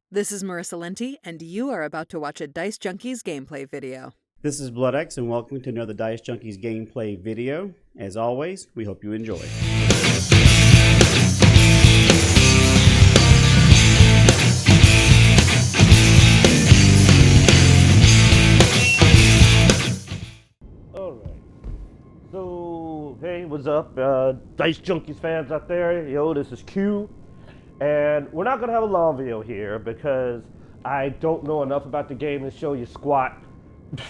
This is Marissa Lenti, and you are about to watch a Dicejunkies gameplay video. This is BloodX, and welcome to another Dicejunkies gameplay video. As always, we hope you enjoy. Alright. So, hey, what's up, Dicejunkies fans out there? Yo, this is Q. And we're not going to have a long video here because I don't know enough about the game to show you squat.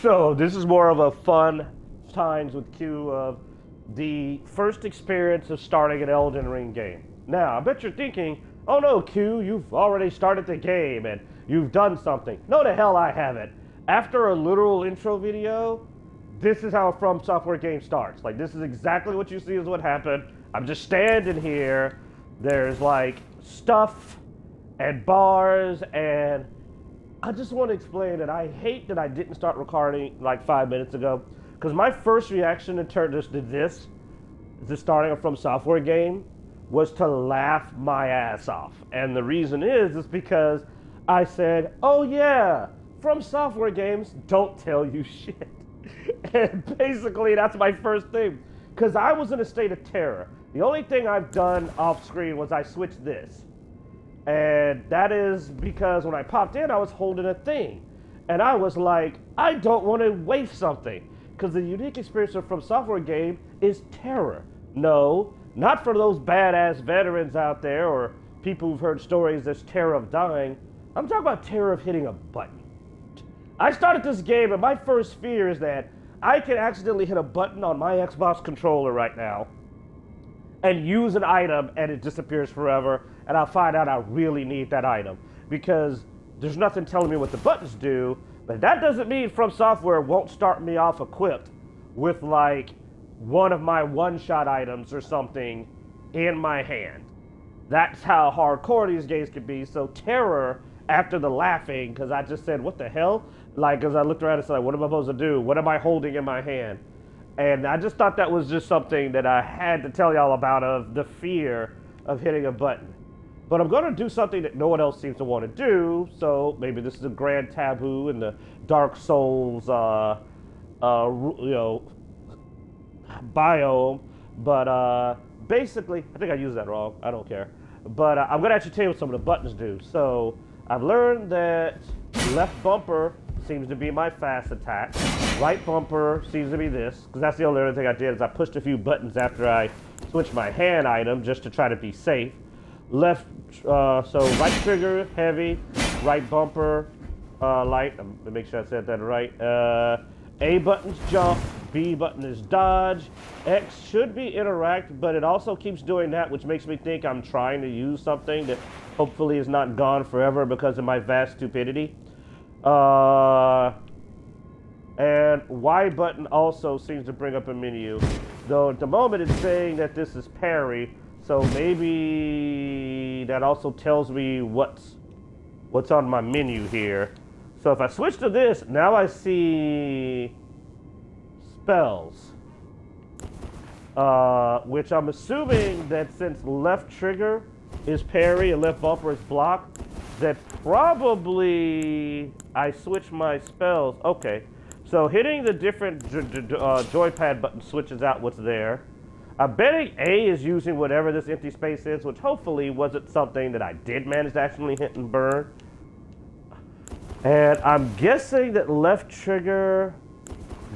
So this is more of a fun times with Q of the first experience of starting an Elden Ring game. Now, I bet you're thinking, oh no, Q, you've already started the game and you've done something. No, the hell I haven't. After a literal intro video, this is how a From Software game starts. Like, this is exactly what you see is what happened. I'm just standing here. There's like stuff and bars, and I just want to explain that I hate that I didn't start recording like 5 minutes ago, because my first reaction to turn this to this starting a From Software game was to laugh my ass off. And the reason is because I said, oh yeah, From Software games don't tell you shit. And basically that's my first thing, because I was in a state of terror. The only thing I've done off screen was I switched this. And that is because when I popped in, I was holding a thing. And I was like, I don't want to waste something. Because the unique experience of From Software game is terror. No, not for those badass veterans out there or people who've heard stories there's terror of dying. I'm talking about terror of hitting a button. I started this game and my first fear is that I can accidentally hit a button on my Xbox controller right now and use an item and it disappears forever, and I'll find out I really need that item because there's nothing telling me what the buttons do. But that doesn't mean From Software won't start me off equipped with like one of my one-shot items or something in my hand. That's how hardcore these games can be. So terror after the laughing, because I just said, what the hell? Like, as I looked around and said, what am I supposed to do? What am I holding in my hand? And I just thought that was just something that I had to tell y'all about, of the fear of hitting a button. But I'm going to do something that no one else seems to want to do, so maybe this is a grand taboo in the Dark Souls, biome. But basically, I think I used that wrong. I don't care. But I'm going to actually tell you what some of the buttons do. So I've learned that left bumper seems to be my fast attack. Right bumper seems to be this, because that's the only other thing I did is I pushed a few buttons after I switched my hand item just to try to be safe. Left, so right trigger, heavy, right bumper, light. I'm gonna make sure I said that right. A button's jump, B button is dodge, X should be interact, but it also keeps doing that, which makes me think I'm trying to use something that hopefully is not gone forever because of my vast stupidity. And Y button also seems to bring up a menu, though at the moment it's saying that this is parry, so maybe that also tells me what's on my menu here. So if I switch to this, now I see spells, which I'm assuming that since left trigger is parry and left bumper is block, that probably I switch my spells. Okay, so hitting the different joypad button switches out what's there. I'm betting A is using whatever this empty space is, which hopefully wasn't something that I did manage to actually hit and burn. And I'm guessing that left trigger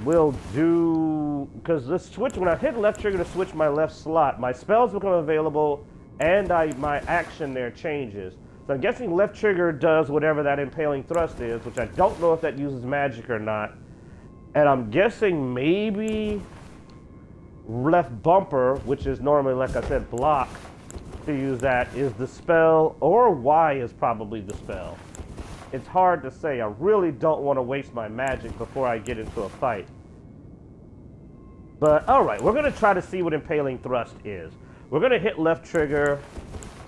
will do, because this switch, when I hit left trigger to switch my left slot, my spells become available and my action there changes. So I'm guessing left trigger does whatever that impaling thrust is, which I don't know if that uses magic or not. And I'm guessing maybe left bumper, which is normally, like I said, block, to use that is the spell, or Y is probably the spell. It's hard to say. I really don't want to waste my magic before I get into a fight. But alright, we're going to try to see what impaling thrust is. We're going to hit left trigger.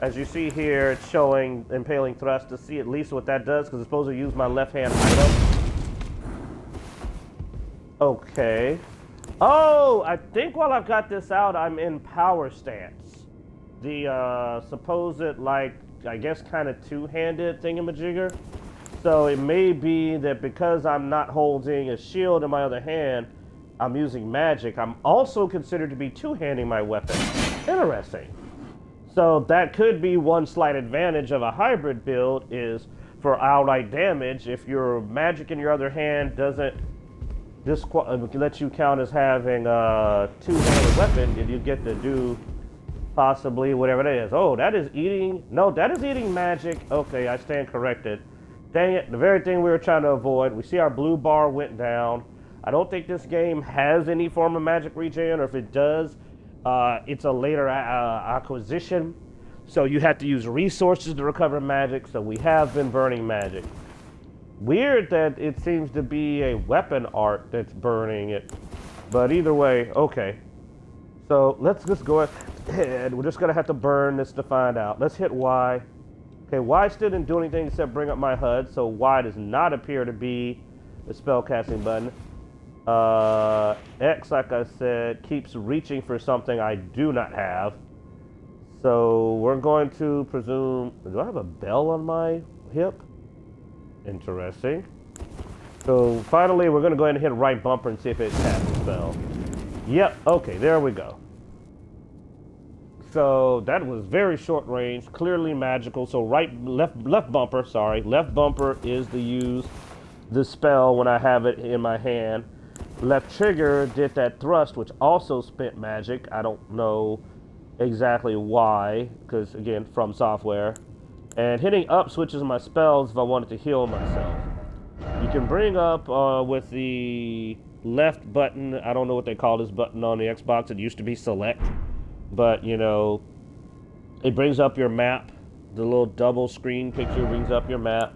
As you see here, it's showing impaling thrust to see at least what that does, because it's supposed to use my left hand item. Okay. Oh, I think while I've got this out, I'm in power stance. The supposed, like, I guess, kind of two-handed thingamajigger. So it may be that because I'm not holding a shield in my other hand, I'm using magic. I'm also considered to be two-handing my weapon. Interesting. So that could be one slight advantage of a hybrid build is for outright damage. If your magic in your other hand doesn't let you count as having a two-handed weapon, and you get to do possibly whatever it is. Oh, that is eating. No, that is eating magic. Okay, I stand corrected. Dang it, the very thing we were trying to avoid. We see our blue bar went down. I don't think this game has any form of magic regen, or if it does, it's a later acquisition. So you have to use resources to recover magic, so we have been burning magic. Weird that it seems to be a weapon art that's burning it. But either way, okay. So let's just go ahead. We're just going to have to burn this to find out. Let's hit Y. Okay, Y still didn't do anything except bring up my HUD, so Y does not appear to be the spellcasting button. X, like I said, keeps reaching for something I do not have. So we're going to presume... Do I have a bell on my hip? Interesting. So finally, we're going to go ahead and hit right bumper and see if it casts a spell. Yep, okay, there we go. So that was very short range, clearly magical. So left bumper is to use the spell when I have it in my hand. Left trigger did that thrust, which also spent magic. I don't know exactly why, because again, from software. And hitting up switches my spells if I wanted to heal myself. You can bring up with the left button. I don't know what they call this button on the Xbox. It used to be select. But, you know, it brings up your map. The little double screen picture brings up your map.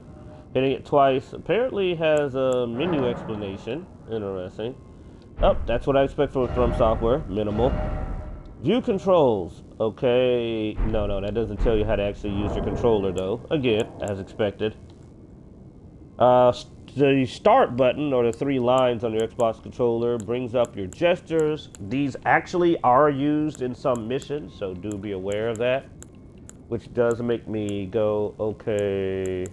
Hitting it twice apparently has a menu explanation. Interesting. Oh, that's what I expect from software. Minimal. View controls. Okay. No, that doesn't tell you how to actually use your controller, though. Again, as expected. The start button, or the three lines on your Xbox controller, brings up your gestures. These actually are used in some missions, so do be aware of that. Which does make me go, okay,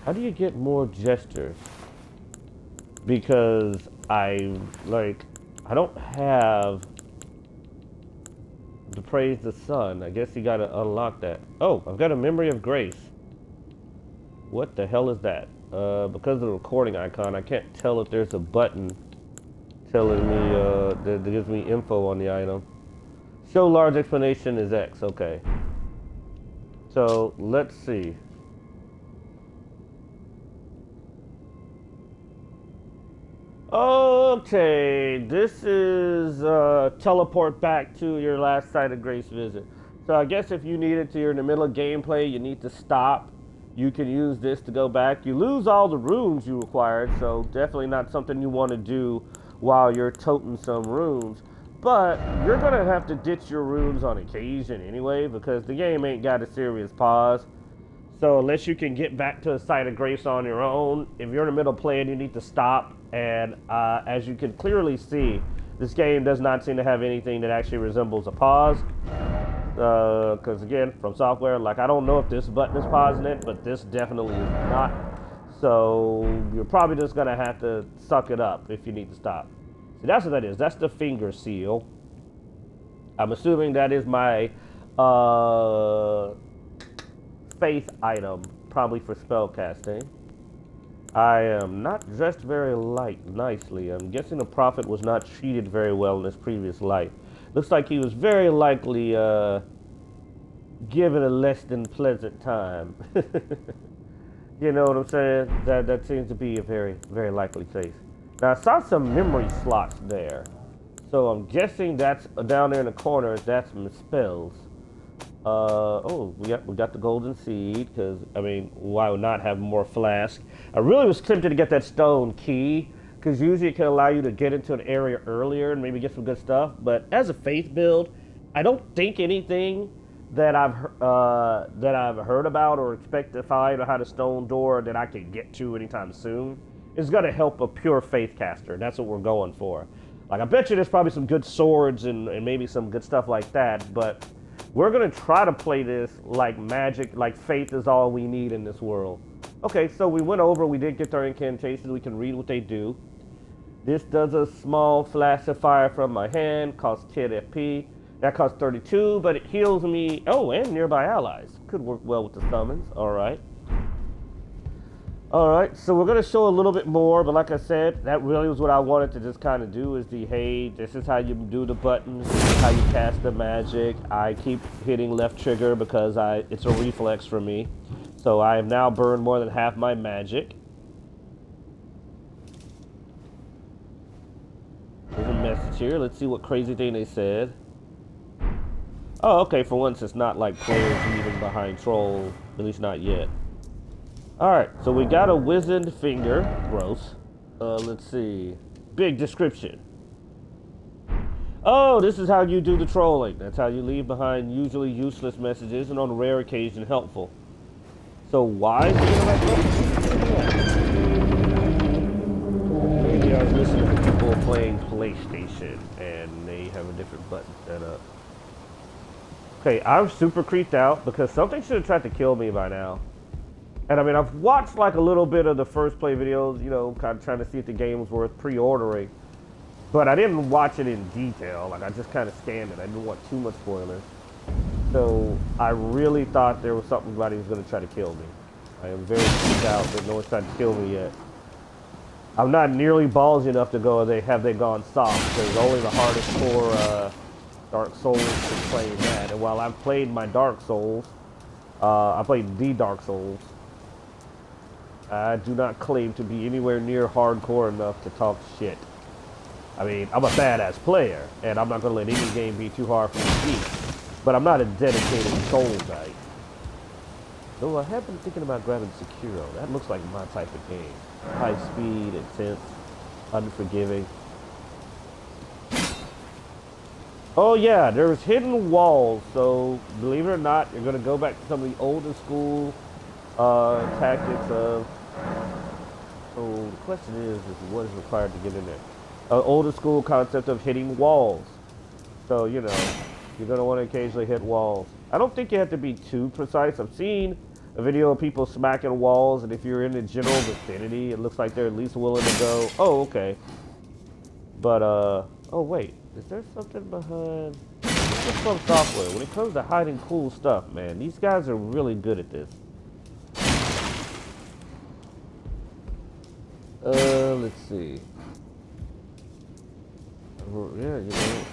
how do you get more gestures? Because I don't have to praise the sun. I guess you gotta unlock that. Oh, I've got a memory of grace. What the hell is that? Because of the recording icon, I can't tell if there's a button telling me, that gives me info on the item. Show large explanation is X, okay. So, let's see. Okay, this is teleport back to your last site of grace visit. So I guess if you needed to, you're in the middle of gameplay, you need to stop. You can use this to go back. You lose all the runes you required, so definitely not something you want to do while you're toting some runes. But you're going to have to ditch your runes on occasion anyway, because the game ain't got a serious pause. So unless you can get back to a site of grace on your own, if you're in the middle of playing, you need to stop. And as you can clearly see, this game does not seem to have anything that actually resembles a pause. Because again, from software, like, I don't know if this button is pausing it, but this definitely is not. So you're probably just gonna have to suck it up if you need to stop. See, that's what that is. That's the finger seal. I'm assuming that is my faith item, probably for spell casting. I am not dressed very nicely. I'm guessing the prophet was not treated very well in his previous life. Looks like he was very likely given a less than pleasant time. You know what I'm saying? That seems to be a very, very likely case. Now, I saw some memory slots there. So I'm guessing that's down there in the corner. That's my spells. Oh, we got the golden seed, because, I mean, why would not have more flask? I really was tempted to get that stone key, because usually it can allow you to get into an area earlier and maybe get some good stuff. But as a faith build, I don't think anything that I've heard about or expect to find or how to stone door that I can get to anytime soon is going to help a pure faith caster. That's what we're going for. Like, I bet you there's probably some good swords and maybe some good stuff like that, but We're going to try to play this like magic, like faith is all we need in this world. Okay, so we went over, we did get their incantations, we can read what they do. This does a small flash of fire from my hand, costs 10 FP. That costs 32, but it heals me, oh, and nearby allies. Could work well with the summons, alright. Alright, so we're going to show a little bit more, but like I said, that really was what I wanted to just kind of do is the, hey, this is how you do the buttons, this is how you cast the magic. I keep hitting left trigger because it's a reflex for me. So I have now burned more than half my magic. There's a message here. Let's see what crazy thing they said. Oh, okay, for once it's not like players leaving behind troll, at least not yet. Alright, so we got a wizened finger. Gross. Let's see. Big description. Oh, this is how you do the trolling. That's how you leave behind usually useless messages and on rare occasion helpful. So why is it gonna like maybe I was listening to people playing PlayStation and they have a different button set up. Okay, I'm super creeped out because something should have tried to kill me by now. And I mean, I've watched like a little bit of the first play videos, you know, kind of trying to see if the game was worth pre-ordering. But I didn't watch it in detail. Like, I just kind of scanned it. I didn't want too much spoilers. So I really thought there was somebody was going to try to kill me. I am very freaked out that no one's tried to kill me yet. I'm not nearly ballsy enough to go, have they gone soft? Because only the hardest core Dark Souls can play that. And while I've played my Dark Souls, I played the Dark Souls. I do not claim to be anywhere near hardcore enough to talk shit. I mean, I'm a badass player, and I'm not going to let any game be too hard for me to beat. But I'm not a dedicated soul guy. Though I have been thinking about grabbing Sekiro. That looks like my type of game. High speed, intense, unforgiving. Oh yeah, there's hidden walls, so believe it or not, you're going to go back to some of the older school tactics of... So the question is what is required to get in there? Older school concept of hitting walls. So, you know, you're going to want to occasionally hit walls. I don't think you have to be too precise. I've seen a video of people smacking walls, and if you're in the general vicinity, it looks like they're at least willing to go, oh, okay. But, oh, wait. Is there something behind... What's from software? When it comes to hiding cool stuff, man, these guys are really good at this. Let's see. Yeah, you know.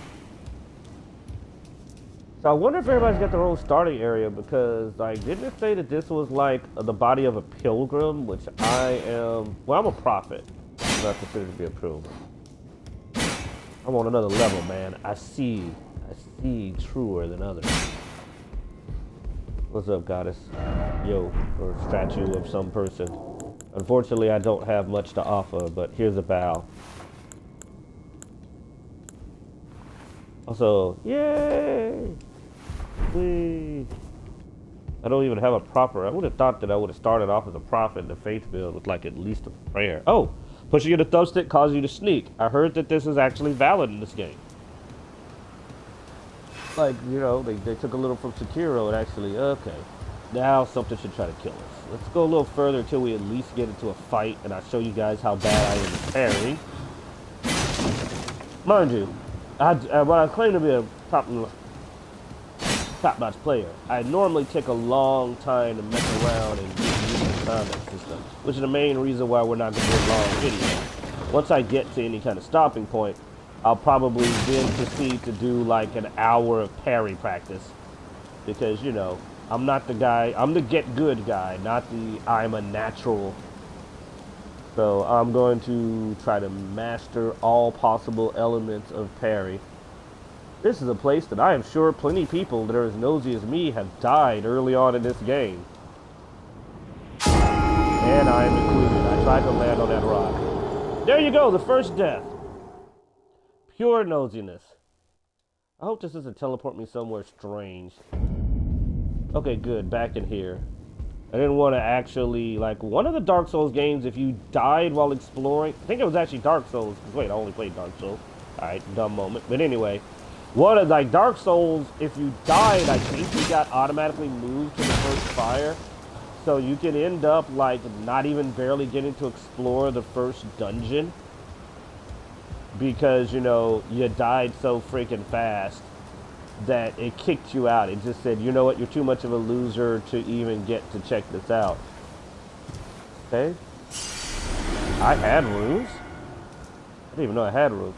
So I wonder if everybody's got their own starting area because, like, didn't it say that this was like the body of a pilgrim, which I am, well, I'm a prophet. I'm not considered to be a pilgrim. I'm on another level, man. I see truer than others. What's up, goddess? Yo, or statue of some person. Unfortunately, I don't have much to offer, but here's a bow. Also, yay! Whee! I don't even have a proper... I would have thought that I would have started off as a prophet in the faith build with like at least a prayer. Oh! Pushing the thumbstick causes you to sneak. I heard that this is actually valid in this game. Like, you know, they took a little from Sekiro and actually... Okay. Now something should try to kill us. Let's go a little further until we at least get into a fight and I'll show you guys how bad I am at parrying. Mind you, while I claim to be a top-notch player, I normally take a long time to mess around and get used to the combat system, which is the main reason why we're not going to do a long video. Once I get to any kind of stopping point, I'll probably then proceed to do like an hour of parry practice, because, you know, I'm not the guy, I'm the get good guy, not the I'm a natural. So I'm going to try to master all possible elements of parry. This is a place that I am sure plenty of people that are as nosy as me have died early on in this game. And I am included. I tried to land on that rock. There you go, the first death. Pure nosiness. I hope this doesn't teleport me somewhere strange. Okay, good, back in here. I didn't want to actually, like, one of the Dark Souls games, if you died while exploring, I think it was actually Dark Souls, because wait, I only played Dark Souls. Alright, dumb moment. But anyway, One of like Dark Souls, if you died, I think you got automatically moved to the first fire. So you can end up like not even barely getting to explore the first dungeon. Because, you know, you died so freaking fast that it kicked you out. It just said, you know what, you're too much of a loser to even get to check this out. Okay. I had runes. I didn't even know I had runes.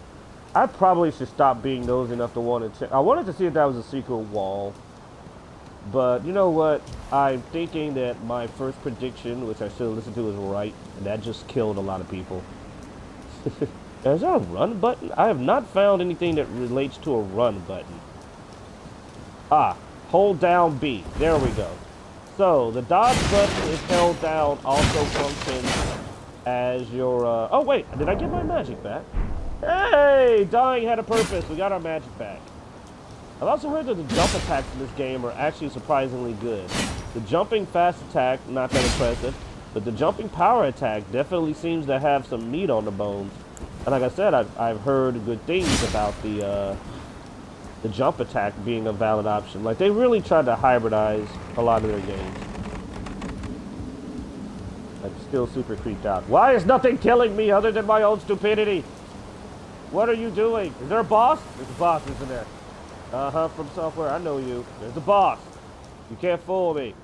I probably should stop being nosy enough to want to check. I wanted to see if that was a secret wall. But you know what? I'm thinking that my first prediction, which I should have listened to, was right. And that just killed a lot of people. Is there a run button? I have not found anything that relates to a run button. Ah, hold down B. There we go. So, the dodge button is held down, also functions as your, oh wait, did I get my magic back? Hey, dying had a purpose. We got our magic back. I've also heard that the jump attacks in this game are actually surprisingly good. The jumping fast attack, not that impressive, but the jumping power attack definitely seems to have some meat on the bones. And like I said, I've heard good things about the jump attack being a valid option. Like, they really tried to hybridize a lot of their games. I'm still super creeped out. Why is nothing killing me other than my own stupidity? What are you doing? Is there a boss? There's a boss, isn't there? Uh-huh, from software. I know you. There's a boss. You can't fool me.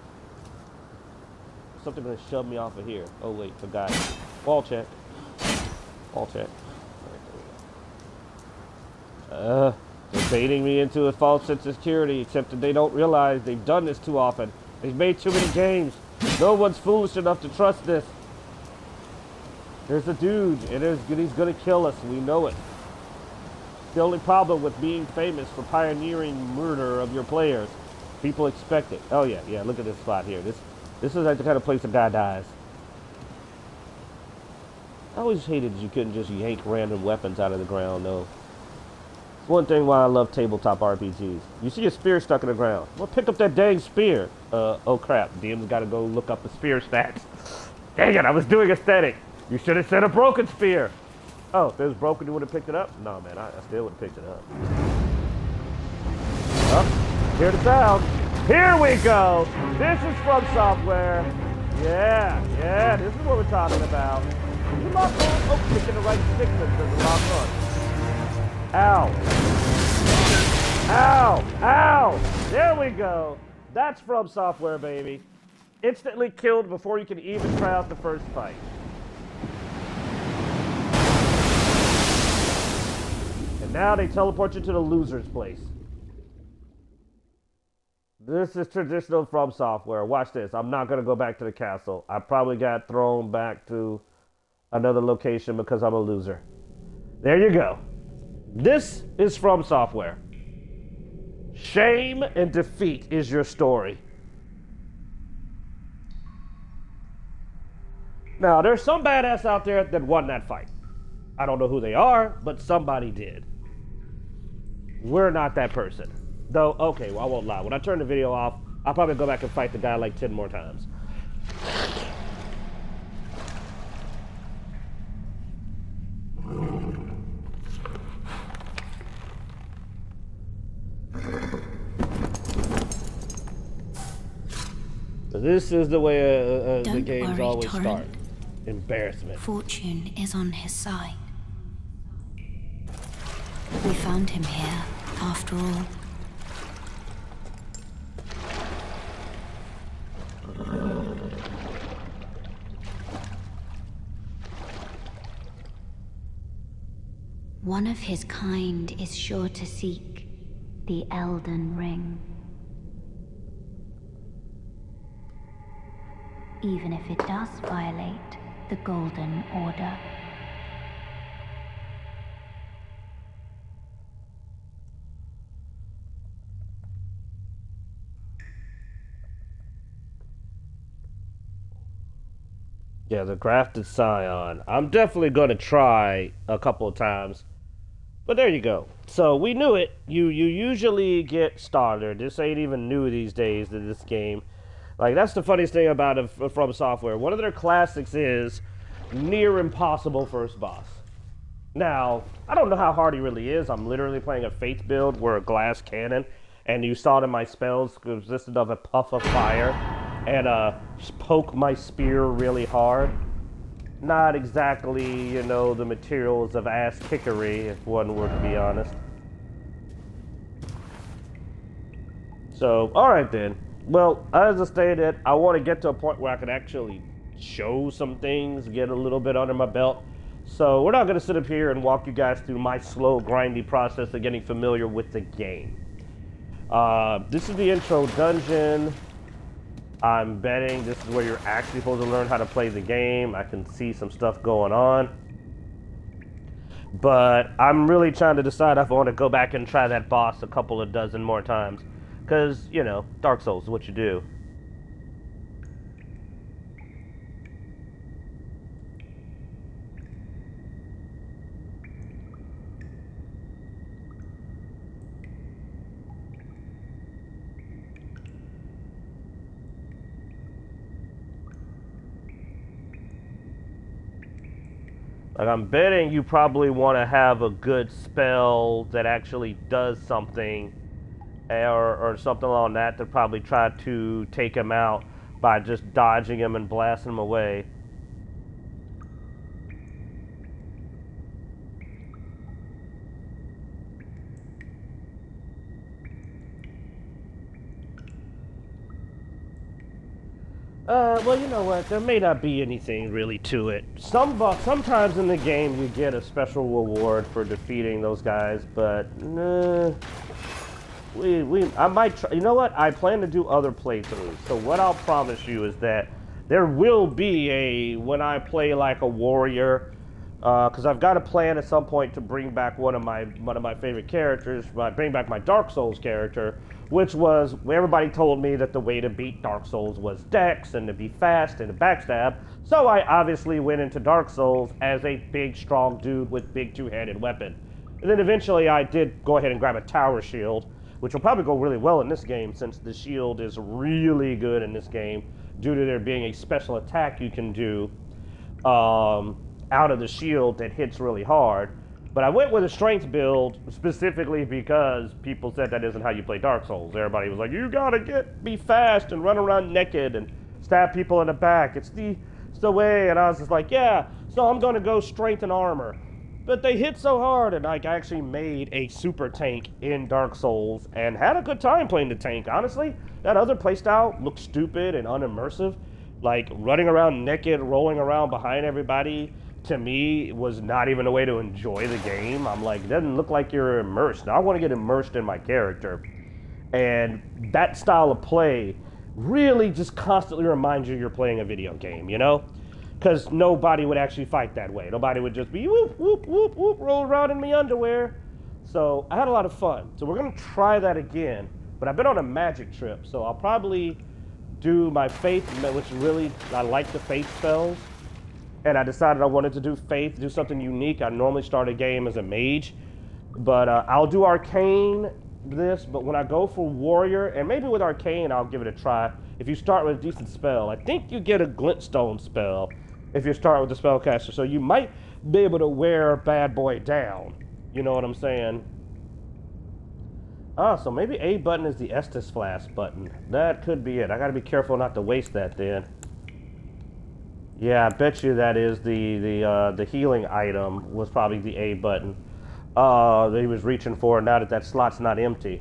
Something gonna shove me off of here. Oh, wait, forgot. Wall check. Wall check. They're baiting me into a false sense of security, except that they don't realize they've done this too often. They've made too many games. No one's foolish enough to trust this. There's a dude, and he's gonna kill us. We know it. The only problem with being famous for pioneering murder of your players, people expect it. Oh yeah, look at this spot here. This is like the kind of place a guy dies. I always hated that you couldn't just yank random weapons out of the ground, though. One thing why I love tabletop RPGs. You see a spear stuck in the ground. Well, pick up that dang spear. Oh crap. DM's got to go look up the spear stats. Dang it, I was doing aesthetic. You should have said a broken spear. Oh, if it was broken, you would have picked it up? No, man, I still would have picked it up. Oh, hear the sound. Here we go. This is from software. Yeah, this is what we're talking about. You lock on? Oh, picking the right stick to lock on. Ow. Ow. Ow. There we go. That's from software, baby. Instantly killed before you can even try out the first fight. And now they teleport you to the loser's place. This is traditional from software. Watch this. I'm not going to go back to the castle. I probably got thrown back to another location because I'm a loser. There you go. This is from software. Shame and defeat is your story. Now, there's some badass out there that won that fight. I don't know who they are, but somebody did. We're not that person. Though, okay, well, I won't lie. When I turn the video off, I'll probably go back and fight the guy like 10 more times. This is the way the games always start. Embarrassment. Fortune is on his side. We found him here, after all. One of his kind is sure to seek the Elden Ring. Even if it does violate the Golden Order. Yeah, the grafted scion. I'm definitely going to try a couple of times. But there you go. So we knew it. You usually get started. This ain't even new these days to this game. Like, that's the funniest thing about it from software. One of their classics is near impossible first boss. Now, I don't know how hard he really is. I'm literally playing a Faith build where a glass cannon, and you saw it in my spells, consisted of a puff of fire and poke my spear really hard. Not exactly, you know, the materials of ass kickery, if one were to be honest. So, alright then. Well, as I stated, I want to get to a point where I can actually show some things, get a little bit under my belt. So we're not going to sit up here and walk you guys through my slow, grindy process of getting familiar with the game. This is the intro dungeon. I'm betting this is where you're actually supposed to learn how to play the game. I can see some stuff going on. But I'm really trying to decide if I want to go back and try that boss a couple of dozen more times. Because, you know, Dark Souls is what you do. Like, I'm betting you probably want to have a good spell that actually does something, or something along that to probably try to take him out by just dodging him and blasting him away. Well, you know what? There may not be anything really to it. Sometimes in the game you get a special reward for defeating those guys, but I might try. You know what? I plan to do other playthroughs. So what I'll promise you is that there will be when I play like a warrior, because I've got a plan at some point to bring back one of my favorite characters, bring back my Dark Souls character, which was everybody told me that the way to beat Dark Souls was Dex and to be fast and to backstab. So I obviously went into Dark Souls as a big, strong dude with big two-handed weapon. And then eventually I did go ahead and grab a tower shield, which will probably go really well in this game since the shield is really good in this game due to there being a special attack you can do out of the shield that hits really hard. But I went with a strength build specifically because people said that isn't how you play Dark Souls. Everybody was like, you gotta be fast and run around naked and stab people in the back. It's the way. And I was just like, yeah, so I'm gonna go strength and armor. But they hit so hard, and I actually made a super tank in Dark Souls and had a good time playing the tank. Honestly, that other playstyle looked stupid and unimmersive. Like running around naked, rolling around behind everybody, to me, was not even a way to enjoy the game. I'm like, it doesn't look like you're immersed. I want to get immersed in my character. And that style of play really just constantly reminds you you're playing a video game, you know? Because nobody would actually fight that way. Nobody would just be whoop, whoop, whoop, whoop, roll around in me underwear. So I had a lot of fun. So we're going to try that again. But I've been on a magic trip, so I'll probably do my faith, which really, I like the faith spells. And I decided I wanted to do faith, do something unique. I normally start a game as a mage. But I'll do arcane but when I go for warrior, and maybe with arcane I'll give it a try. If you start with a decent spell, I think you get a glintstone spell if you start with the spellcaster. So you might be able to wear bad boy down. You know what I'm saying? So maybe A button is the Estus Flask button. That could be it. I gotta be careful not to waste that then. Yeah, I bet you that is the healing item was probably the A button that he was reaching for now that slot's not empty.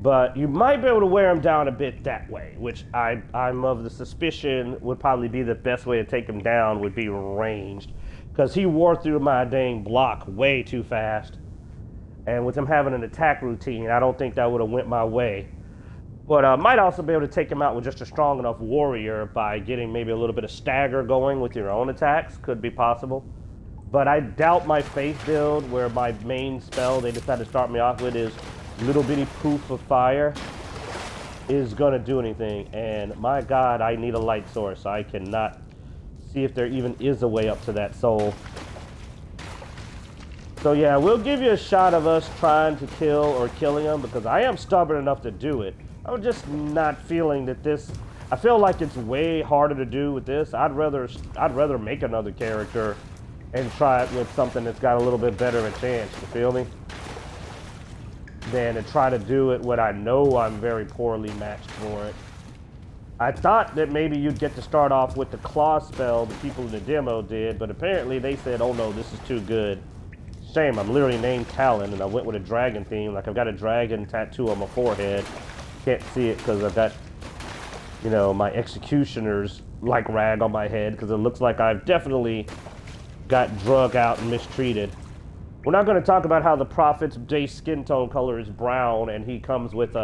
But you might be able to wear him down a bit that way, which I'm of the suspicion would probably be the best way to take him down would be ranged. Because he wore through my dang block way too fast. And with him having an attack routine, I don't think that would have went my way. But I might also be able to take him out with just a strong enough warrior by getting maybe a little bit of stagger going with your own attacks. Could be possible. But I doubt my faith build, where my main spell they decided to start me off with is little bitty poof of fire, is going to do anything. And my god, I need a light source. I cannot see if there even is a way up to that soul. So yeah, we'll give you a shot of us trying to kill or killing him, because I am stubborn enough to do it. I'm just not feeling that this... I feel like it's way harder to do with this. I'd rather make another character and try it with something that's got a little bit better a chance, you feel me? Than to try to do it when I know I'm very poorly matched for it. I thought that maybe you'd get to start off with the claw spell the people in the demo did, but apparently they said, oh no, this is too good. Shame, I'm literally named Talon, and I went with a dragon theme. Like, I've got a dragon tattoo on my forehead. Can't see it because I've got, you know, my executioner's like rag on my head, because it looks like I've definitely got drug out and mistreated. We're not going to talk about how the prophet's base skin tone color is brown and he comes with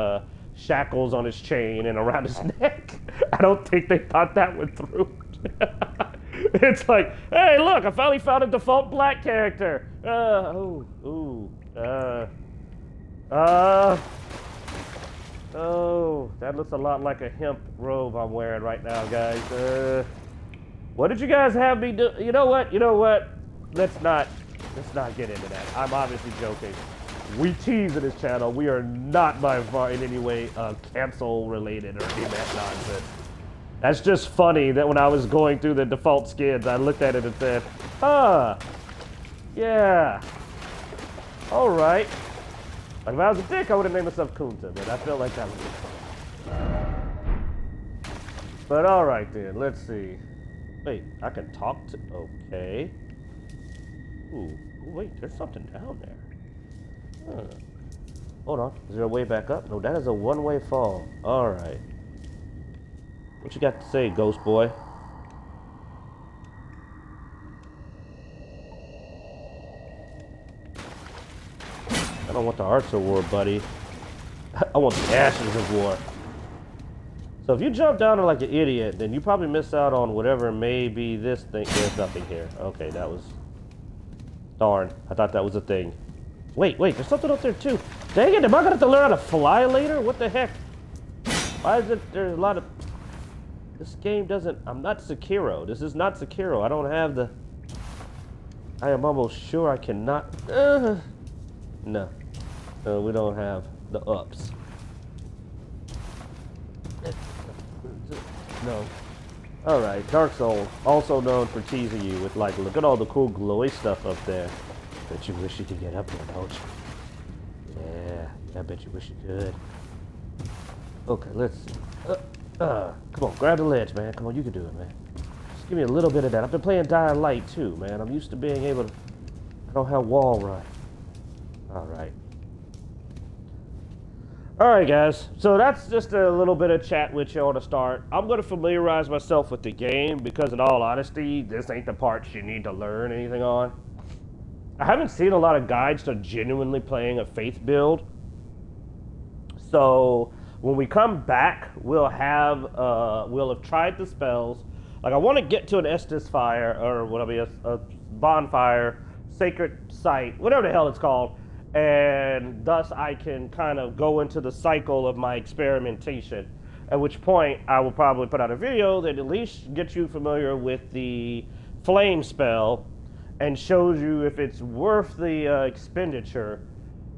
shackles on his chain and around his neck. I don't think they thought that one through. It's like, hey, look, I finally found a default black character. Oh, that looks a lot like a hemp robe I'm wearing right now, guys. What did you guys have me do? You know what? Let's not get into that. I'm obviously joking. We tease in this channel. We are not by far in any way cancel related or any of that nonsense. That's just funny that when I was going through the default skins, I looked at it and said, yeah, all right. Like if I was a dick, I would have named myself Kunta, but I felt like that was it. But all right then, let's see. Wait, I can talk to, okay. Ooh, wait, there's something down there. Huh. Hold on, is there a way back up? No, that is a one-way fall. All right. What you got to say, ghost boy? I don't want the Arts of War, buddy. I want the Ashes of War. So if you jump down like an idiot, then you probably miss out on whatever may be this thing. There's nothing here. Okay, that was... Darn, I thought that was a thing. Wait, there's something up there too. Dang it, am I gonna have to learn how to fly later? What the heck? Why is it, there's a lot of... This game doesn't... I'm not Sekiro. This is not Sekiro. I don't have the... I am almost sure I cannot... No. No, we don't have the ups. No. Alright, Dark Souls, also known for teasing you with like, look at all the cool glowy stuff up there. Bet you wish you could get up there, don't you? Yeah, I bet you wish you could. Okay, let's see. Come on, grab the ledge, man. Come on, you can do it, man. Just give me a little bit of that. I've been playing Dying Light too, man. I'm used to being able to... I don't have wall run. Alright. Alright guys, so that's just a little bit of chat with you on the start. I'm going to familiarize myself with the game because in all honesty, this ain't the parts you need to learn anything on. I haven't seen a lot of guides to genuinely playing a faith build. So when we come back, we'll have tried the spells. Like I want to get to an Estus fire or whatever, a bonfire, sacred site, whatever the hell it's called. And thus I can kind of go into the cycle of my experimentation, at which point I will probably put out a video that at least gets you familiar with the flame spell and shows you if it's worth the expenditure,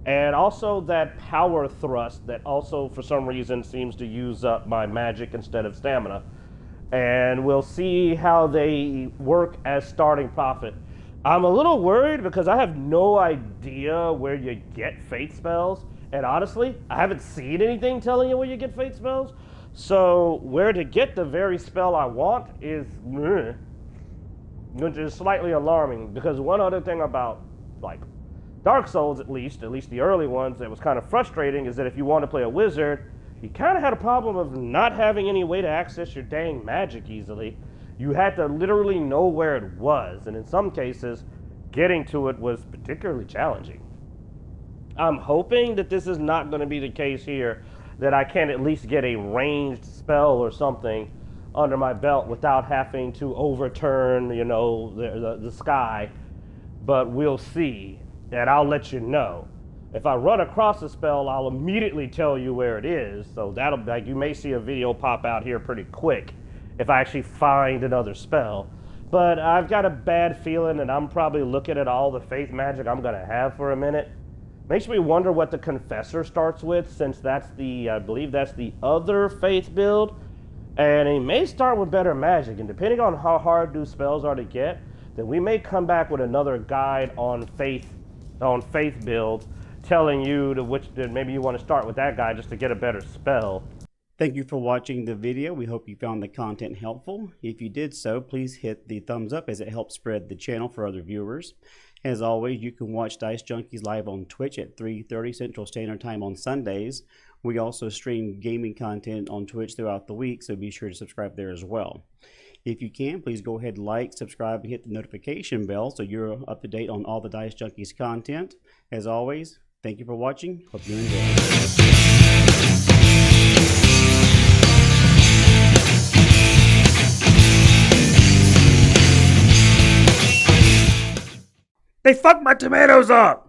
and also that power thrust that also for some reason seems to use up my magic instead of stamina, and we'll see how they work as starting profit. I'm a little worried because I have no idea where you get faith spells. And honestly, I haven't seen anything telling you where you get faith spells. So where to get the very spell I want is which is slightly alarming. Because one other thing about like Dark Souls, at least the early ones, that was kind of frustrating is that if you want to play a wizard, you kind of had a problem of not having any way to access your dang magic easily. You had to literally know where it was, and in some cases, getting to it was particularly challenging. I'm hoping that this is not going to be the case here, that I can at least get a ranged spell or something under my belt without having to overturn, you know, the sky, but we'll see, and I'll let you know. If I run across a spell, I'll immediately tell you where it is, so that'll, like, you may see a video pop out here pretty quick if I actually find another spell. But I've got a bad feeling that I'm probably looking at all the faith magic I'm gonna have for a minute. Makes me wonder what the Confessor starts with, since that's the, I believe that's the other faith build. And he may start with better magic, and depending on how hard those spells are to get, then we may come back with another guide on faith build, telling you to which then maybe you want to start with that guy just to get a better spell. Thank you for watching the video. We hope you found the content helpful. If you did so, please hit the thumbs up as it helps spread the channel for other viewers. As always, you can watch Dice Junkies live on Twitch at 3:30 Central Standard Time on Sundays. We also stream gaming content on Twitch throughout the week, so be sure to subscribe there as well. If you can, please go ahead and like, subscribe, and hit the notification bell so you're up to date on all the Dice Junkies content. As always, thank you for watching. Hope you enjoy. They fucked my tomatoes up!